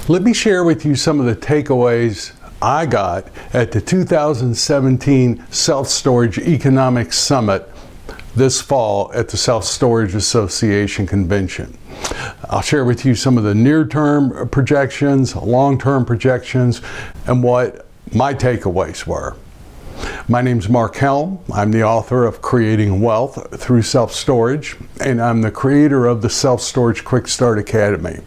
Let me share with you some of the takeaways I got at the 2017 Self-Storage Economic Summit this fall at the Self-Storage Association Convention. I'll share with you some of the near-term projections, long-term projections, and what my takeaways were. My name's Mark Helm. I'm the author of Creating Wealth Through Self-Storage, and I'm the creator of the Self-Storage Quick Start Academy.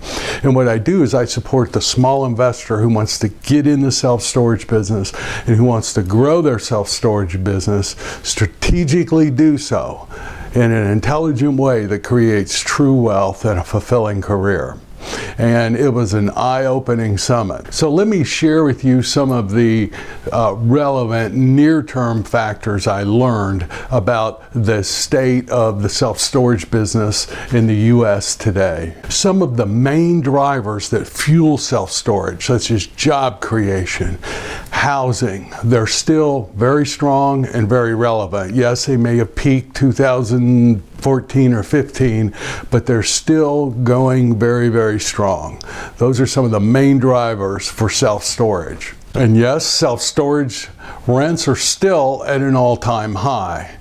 And what I do is I support the small investor who wants to get in the self-storage business and who wants to grow their self-storage business, strategically do so in an intelligent way that creates true wealth and a fulfilling career. And it was an eye-opening summit. So let me share with you some of the relevant near-term factors I learned about the state of the self-storage business in the U.S. today. Some of the main drivers that fuel self-storage, such as job creation, housing, they're still very strong and very relevant. Yes, they may have peaked 2014 or 15, but they're still going very, very strong. Those are some of the main drivers for self-storage. And yes, self-storage rents are still at an all-time high.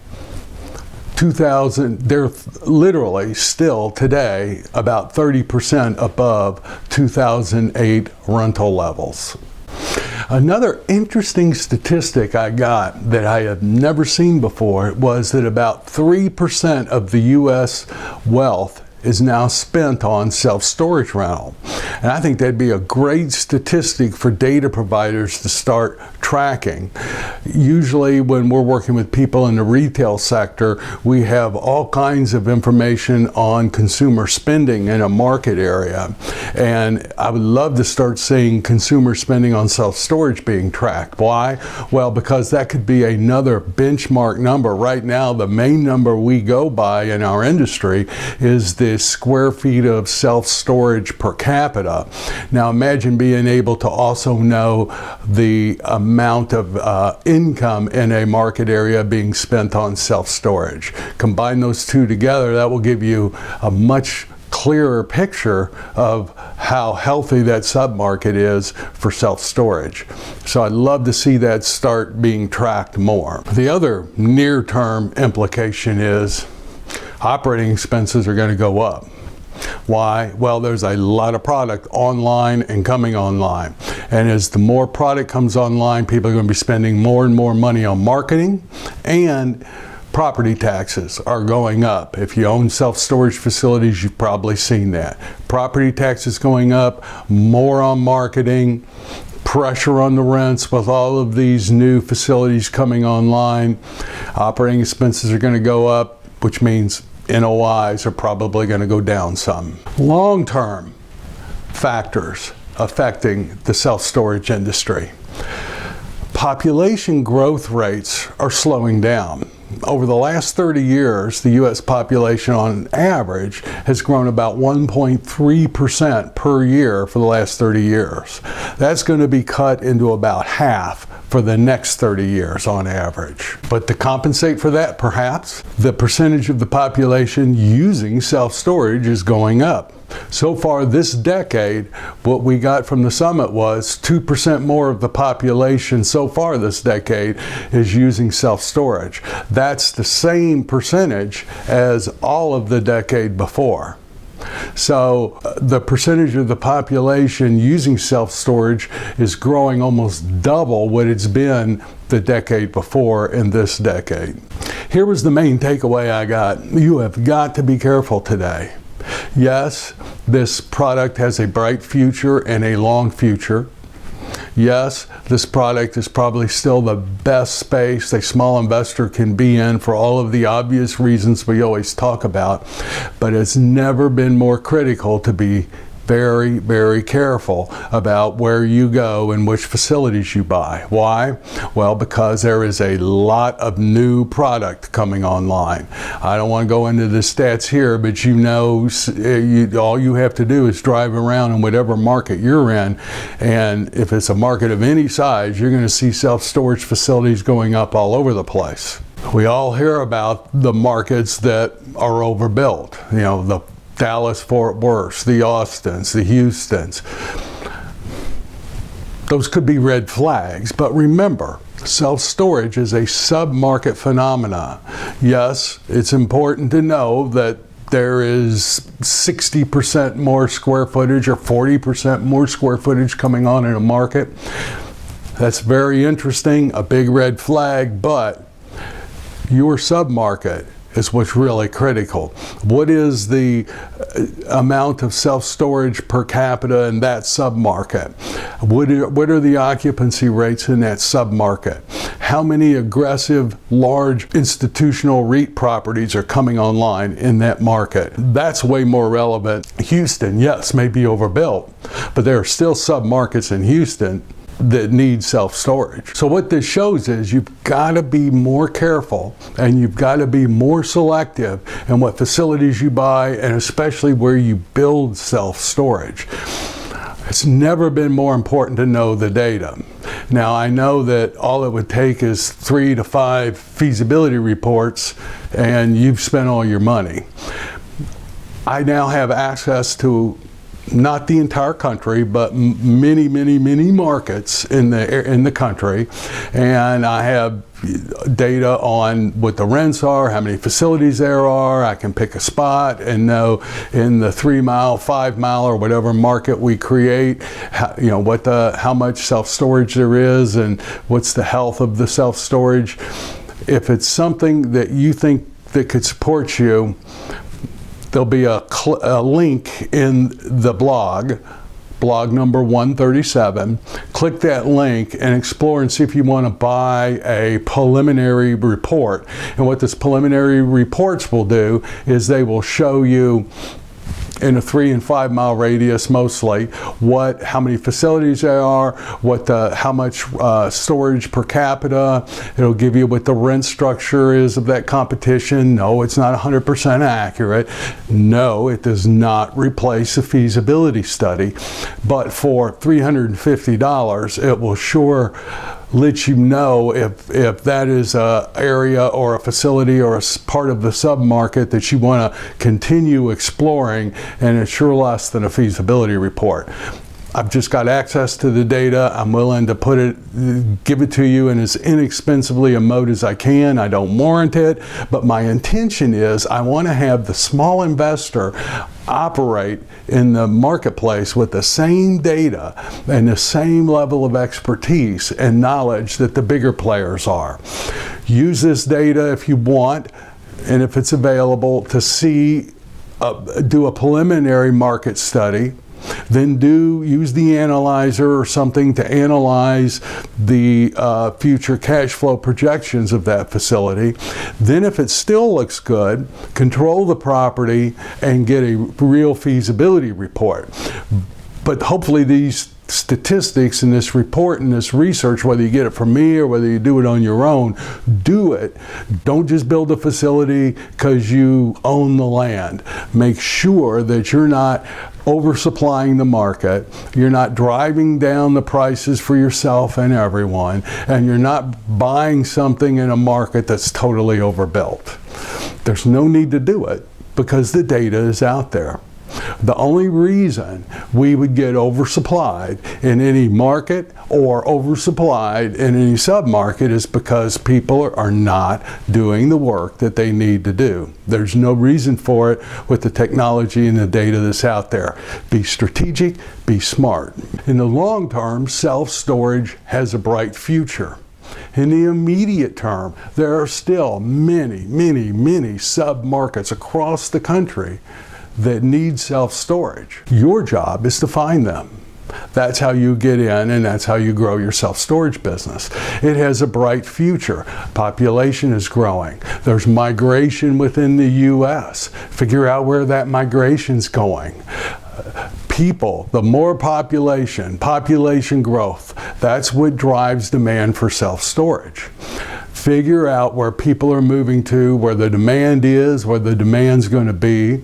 They're literally still today about 30% above 2008 rental levels. Another interesting statistic I got that I have never seen before was that about 3% of the U.S. wealth is now spent on self-storage rental. And I think that'd be a great statistic for data providers to start tracking. Usually when we're working with people in the retail sector, we have all kinds of information on consumer spending in a market area. And I would love to start seeing consumer spending on self-storage being tracked. Why? Well, because that could be another benchmark number. Right now, the main number we go by in our industry is the square feet of self-storage per capita. Now imagine being able to also know the amount of income in a market area being spent on self-storage. Combine those two together, that will give you a much clearer picture of how healthy that submarket is for self-storage. So I'd love to see that start being tracked more. The other near-term implication is operating expenses are going to go up. Why? Well, there's a lot of product online and coming online. And as the more product comes online, people are going to be spending more and more money on marketing, and property taxes are going up. If you own self-storage facilities, you've probably seen that. Property taxes going up, more on marketing, pressure on the rents with all of these new facilities coming online. Operating expenses are going to go up, which means NOIs are probably going to go down some. Long-term factors affecting the self-storage industry. Population growth rates are slowing down. Over the last 30 years, the U.S. population on average has grown about 1.3% per year for the last 30 years. That's going to be cut into about half for the next 30 years on average. But to compensate for that, perhaps, the percentage of the population using self-storage is going up. So far this decade, what we got from the summit was 2% more of the population so far this decade is using self-storage. That's the same percentage as all of the decade before. So the percentage of the population using self-storage is growing almost double what it's been the decade before in this decade. Here was the main takeaway I got. You have got to be careful today. Yes, this product has a bright future and a long future. Yes, this product is probably still the best space a small investor can be in for all of the obvious reasons we always talk about, but it's never been more critical to be very, very careful about where you go and which facilities you buy. Why? Well, because there is a lot of new product coming online. I don't want to go into the stats here, but you know, all you have to do is drive around in whatever market you're in, and if it's a market of any size, you're going to see self-storage facilities going up all over the place. We all hear about the markets that are overbuilt, you know, the Dallas, Fort Worth, the Austins, the Houstons. Those could be red flags, but remember, self-storage is a sub-market phenomena. Yes, it's important to know that there is 60% more square footage or 40% more square footage coming on in a market. That's very interesting, a big red flag, but your sub-market is what's really critical. What is the amount of self-storage per capita in that sub-market? What are the occupancy rates in that sub-market? How many aggressive, large institutional REIT properties are coming online in that market? That's way more relevant. Houston, yes, may be overbuilt, but there are still sub-markets in Houston that need self-storage. So what this shows is you've got to be more careful and you've got to be more selective in what facilities you buy, and especially where you build self-storage. It's never been more important to know the data. Now, I know that all it would take is 3 to 5 feasibility reports and you've spent all your money. I now have access to not the entire country, but many markets in the country, and I have data on what the rents are, how many facilities there are. I can pick a spot and know in the 3 mile, 5 mile, or whatever market we create, how much self-storage there is and what's the health of the self-storage. If it's something that you think that could support you, there'll be a link in the blog number 137. Click that link and explore and see if you want to buy a preliminary report. And what this preliminary reports will do is they will show you in a 3 and 5 mile radius mostly how many facilities there are, how much storage per capita. It'll give you what the rent structure is of that competition. No, it's not 100% accurate. No, it does not replace a feasibility study, but for $350 it will sure let you know if that is an area or a facility or a part of the sub-market that you want to continue exploring, and it's sure less than a feasibility report. I've just got access to the data. I'm willing to give it to you in as inexpensively a mode as I can. I don't warrant it, but my intention is I want to have the small investor operate in the marketplace with the same data and the same level of expertise and knowledge that the bigger players are. Use this data if you want, and if it's available, to do a preliminary market study. Then use the analyzer or something to analyze the future cash flow projections of that facility. Then if it still looks good, control the property and get a real feasibility report. But hopefully these statistics in this report and this research, whether you get it from me or whether you do it on your own, do it. Don't just build a facility because you own the land. Make sure that you're not oversupplying the market, you're not driving down the prices for yourself and everyone, and you're not buying something in a market that's totally overbuilt. There's no need to do it because the data is out there. The only reason we would get oversupplied in any market or oversupplied in any submarket is because people are not doing the work that they need to do. There's no reason for it with the technology and the data that's out there. Be strategic, be smart. In the long term, self-storage has a bright future. In the immediate term, there are still many sub-markets across the country that need self-storage. Your job is to find them. That's how you get in, and that's how you grow your self-storage business. It has a bright future. Population is growing. There's migration within the U.S. Figure out where that migration's going. People, the more population growth, that's what drives demand for self-storage. Figure out where people are moving to, where the demand is, where the demand's going to be,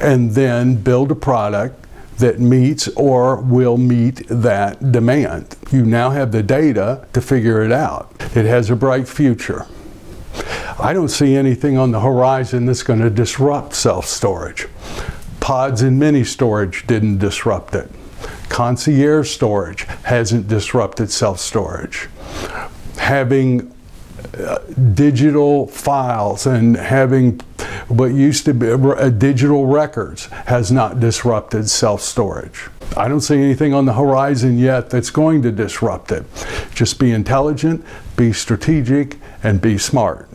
and then build a product that meets or will meet that demand. You now have the data to figure it out. It has a bright future. I don't see anything on the horizon that's going to disrupt self-storage. Pods and mini storage didn't disrupt it. Concierge storage hasn't disrupted self-storage. Having digital files and having what used to be digital records has not disrupted self-storage. I don't see anything on the horizon yet that's going to disrupt it. Just be intelligent, be strategic, and be smart.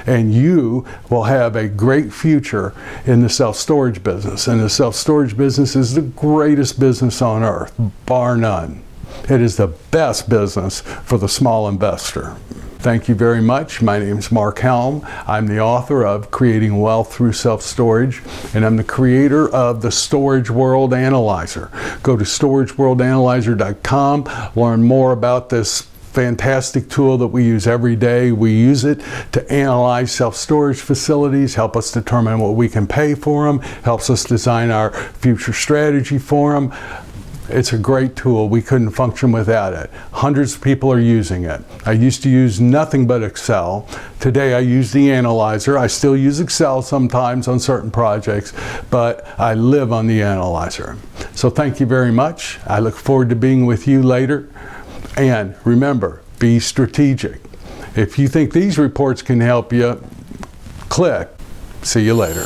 And you will have a great future in the self-storage business. And the self-storage business is the greatest business on earth, bar none. It is the best business for the small investor. Thank you very much. My name is Mark Helm. I'm the author of Creating Wealth Through Self-Storage, and I'm the creator of the Storage World Analyzer. Go to storageworldanalyzer.com, learn more about this fantastic tool that we use every day. We use it to analyze self-storage facilities, help us determine what we can pay for them, helps us design our future strategy for them. It's a great tool. We couldn't function without it. Hundreds of people are using it. I used to use nothing but Excel. Today I use the analyzer. I still use Excel sometimes on certain projects, but I live on the analyzer. So thank you very much. I look forward to being with you later. And remember, be strategic. If you think these reports can help you, click. See you later.